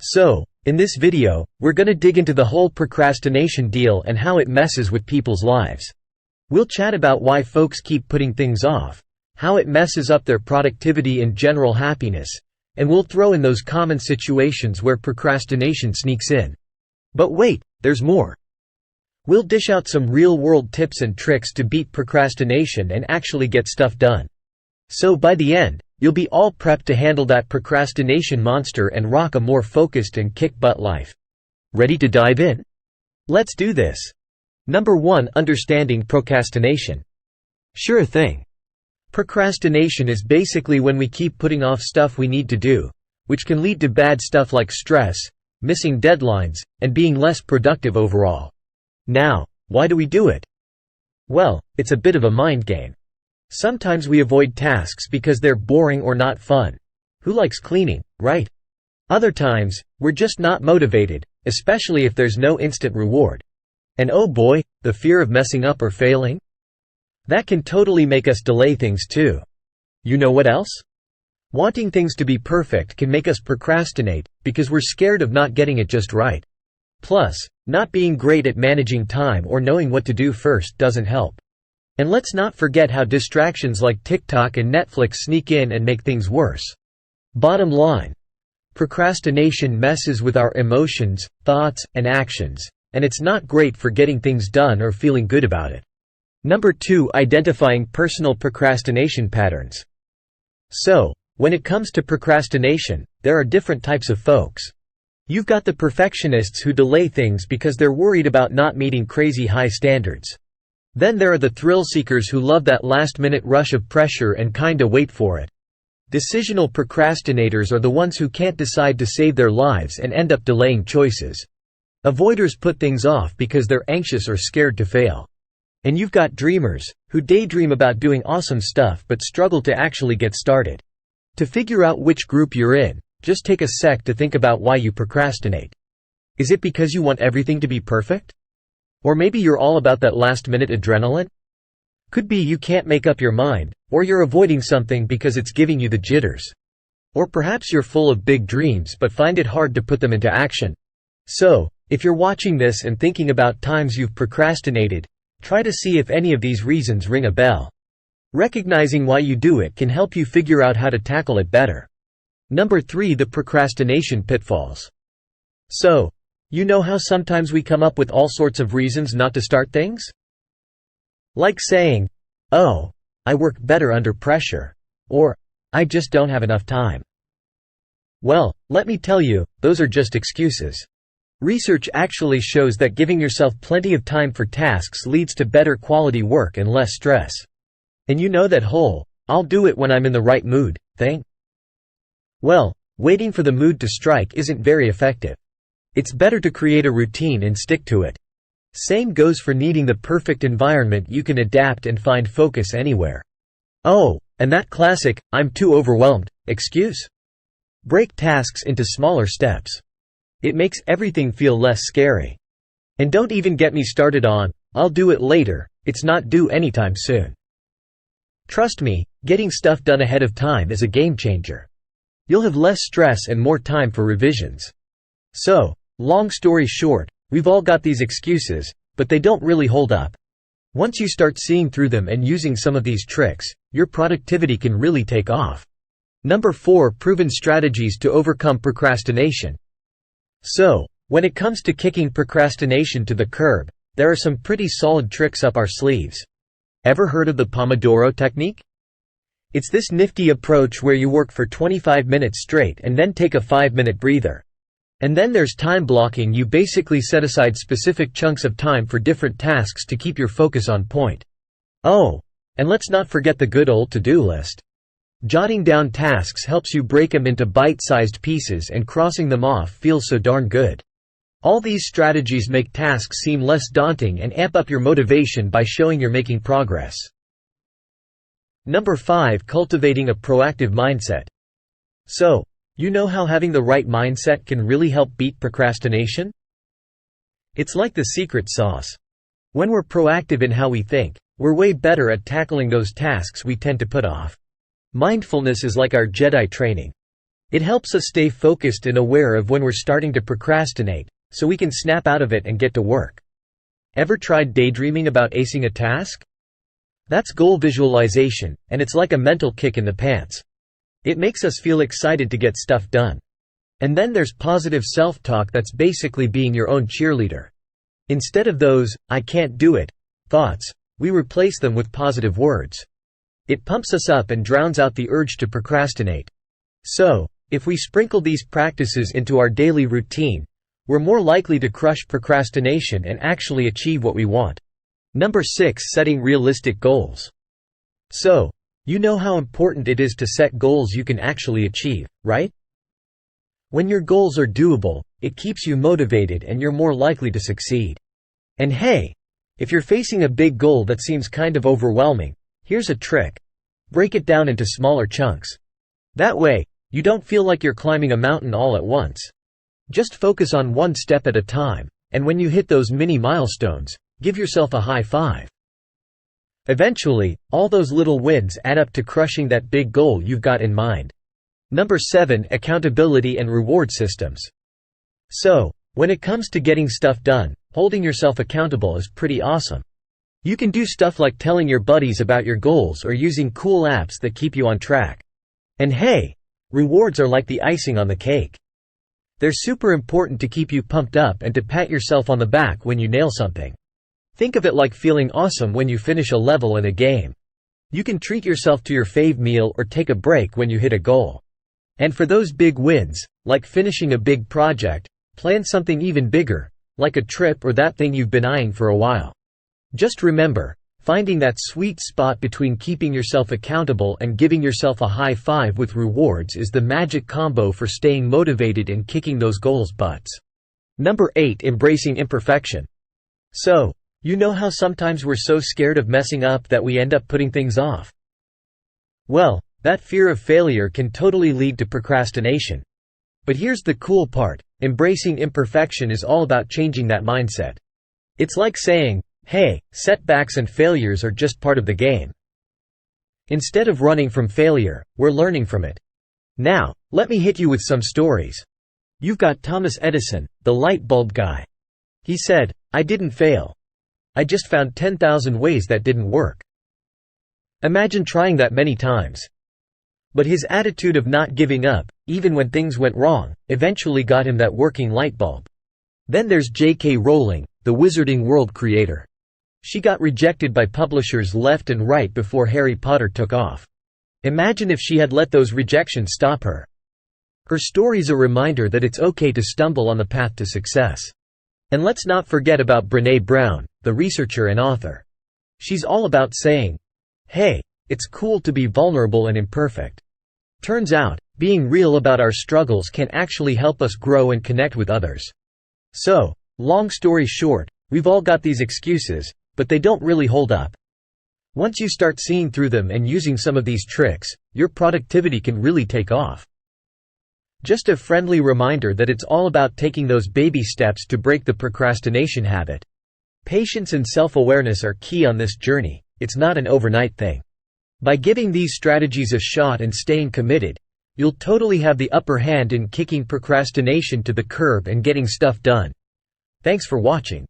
So, in this video, we're gonna dig into the whole procrastination deal and how it messes with people's lives. We'll chat about why folks keep putting things off, how it messes up their productivity and general happiness, and we'll throw in those common situations where procrastination sneaks in. But wait, there's more. We'll dish out some real-world tips and tricks to beat procrastination and actually get stuff done. So by the end, you'll be all prepped to handle that procrastination monster and rock a more focused and kick-butt life. Ready to dive in? Let's do this. Number 1. Understanding procrastination. Sure thing. Procrastination is basically when we keep putting off stuff we need to do, which can lead to bad stuff like stress, missing deadlines, and being less productive overall. Now, why do we do it? Well, it's a bit of a mind game. Sometimes we avoid tasks because they're boring or not fun. Who likes cleaning, right? Other times, we're just not motivated, especially if there's no instant reward. And oh boy, the fear of messing up or failing? That can totally make us delay things too. You know what else? Wanting things to be perfect can make us procrastinate, because we're scared of not getting it just right. Plus, not being great at managing time or knowing what to do first doesn't help. And let's not forget how distractions like TikTok and Netflix sneak in and make things worse. Bottom line, procrastination messes with our emotions, thoughts, and actions, and it's not great for getting things done or feeling good about it. Number 2. Identifying personal procrastination patterns. So, when it comes to procrastination, there are different types of folks. You've got the perfectionists who delay things because they're worried about not meeting crazy high standards. Then there are the thrill seekers who love that last-minute rush of pressure and kinda wait for it. Decisional procrastinators are the ones who can't decide to save their lives and end up delaying choices. Avoiders put things off because they're anxious or scared to fail. And you've got dreamers, who daydream about doing awesome stuff but struggle to actually get started. To figure out which group you're in, just take a sec to think about why you procrastinate. Is it because you want everything to be perfect? Or maybe you're all about that last-minute adrenaline? Could be you can't make up your mind, or you're avoiding something because it's giving you the jitters. Or perhaps you're full of big dreams but find it hard to put them into action. So, if you're watching this and thinking about times you've procrastinated, try to see if any of these reasons ring a bell. Recognizing why you do it can help you figure out how to tackle it better. Number 3. The procrastination pitfalls. So, you know how sometimes we come up with all sorts of reasons not to start things? Like saying, "Oh, I work better under pressure," or "I just don't have enough time." Well, let me tell you, those are just excuses. Research actually shows that giving yourself plenty of time for tasks leads to better quality work and less stress. And you know that whole, "I'll do it when I'm in the right mood" thing? Well, waiting for the mood to strike isn't very effective. It's better to create a routine and stick to it. Same goes for needing the perfect environment. You can adapt and find focus anywhere. Oh, and that classic, "I'm too overwhelmed" excuse? Break tasks into smaller steps. It makes everything feel less scary. And don't even get me started on, "I'll do it later," it's not due anytime soon. Trust me, getting stuff done ahead of time is a game changer. You'll have less stress and more time for revisions. So, long story short, we've all got these excuses, but they don't really hold up. Once you start seeing through them and using some of these tricks, your productivity can really take off. Number 4. Proven strategies to overcome procrastination. So, when it comes to kicking procrastination to the curb, there are some pretty solid tricks up our sleeves. Ever heard of the Pomodoro technique? It's this nifty approach where you work for 25 minutes straight and then take a 5-minute breather. And then there's time blocking. You basically set aside specific chunks of time for different tasks to keep your focus on point. Oh, and let's not forget the good old to-do list. Jotting down tasks helps you break them into bite-sized pieces, and crossing them off feels so darn good. All these strategies make tasks seem less daunting and amp up your motivation by showing you're making progress. Number 5. Cultivating a proactive mindset. So, you know how having the right mindset can really help beat procrastination? It's like the secret sauce. When we're proactive in how we think, we're way better at tackling those tasks we tend to put off. Mindfulness is like our Jedi training. It helps us stay focused and aware of when we're starting to procrastinate, so we can snap out of it and get to work. Ever tried daydreaming about acing a task? That's goal visualization, and it's like a mental kick in the pants. It makes us feel excited to get stuff done. And then there's positive self-talk that's basically being your own cheerleader. Instead of those, "I can't do it" thoughts, we replace them with positive words. It pumps us up and drowns out the urge to procrastinate. So, if we sprinkle these practices into our daily routine, we're more likely to crush procrastination and actually achieve what we want. Number 6. Setting realistic goals. So, you know how important it is to set goals you can actually achieve, right? When your goals are doable, it keeps you motivated and you're more likely to succeed. And hey, if you're facing a big goal that seems kind of overwhelming, here's a trick. Break it down into smaller chunks. That way, you don't feel like you're climbing a mountain all at once. Just focus on one step at a time, and when you hit those mini milestones, give yourself a high five. Eventually, all those little wins add up to crushing that big goal you've got in mind. Number 7. Accountability and reward systems. So, when it comes to getting stuff done, holding yourself accountable is pretty awesome. You can do stuff like telling your buddies about your goals or using cool apps that keep you on track. And hey, rewards are like the icing on the cake. They're super important to keep you pumped up and to pat yourself on the back when you nail something. Think of it like feeling awesome when you finish a level in a game. You can treat yourself to your fave meal or take a break when you hit a goal. And for those big wins, like finishing a big project, plan something even bigger, like a trip or that thing you've been eyeing for a while. Just remember, finding that sweet spot between keeping yourself accountable and giving yourself a high five with rewards is the magic combo for staying motivated and kicking those goals' butts. Number 8. Embracing imperfection. So, you know how sometimes we're so scared of messing up that we end up putting things off? Well, that fear of failure can totally lead to procrastination. But here's the cool part, embracing imperfection is all about changing that mindset. It's like saying, hey, setbacks and failures are just part of the game. Instead of running from failure, we're learning from it. Now, let me hit you with some stories. You've got Thomas Edison, the light bulb guy. He said, "I didn't fail. I just found 10,000 ways that didn't work." Imagine trying that many times. But his attitude of not giving up, even when things went wrong, eventually got him that working light bulb. Then there's J.K. Rowling, the Wizarding World creator. She got rejected by publishers left and right before Harry Potter took off. Imagine if she had let those rejections stop her. Her story's a reminder that it's okay to stumble on the path to success. And let's not forget about Brené Brown, the researcher and author. She's all about saying, hey, it's cool to be vulnerable and imperfect. Turns out, being real about our struggles can actually help us grow and connect with others. So, long story short, we've all got these excuses, but they don't really hold up. Once you start seeing through them and using some of these tricks, your productivity can really take off. Just a friendly reminder that it's all about taking those baby steps to break the procrastination habit. Patience and self-awareness are key on this journey, it's not an overnight thing. By giving these strategies a shot and staying committed, you'll totally have the upper hand in kicking procrastination to the curb and getting stuff done. Thanks for watching.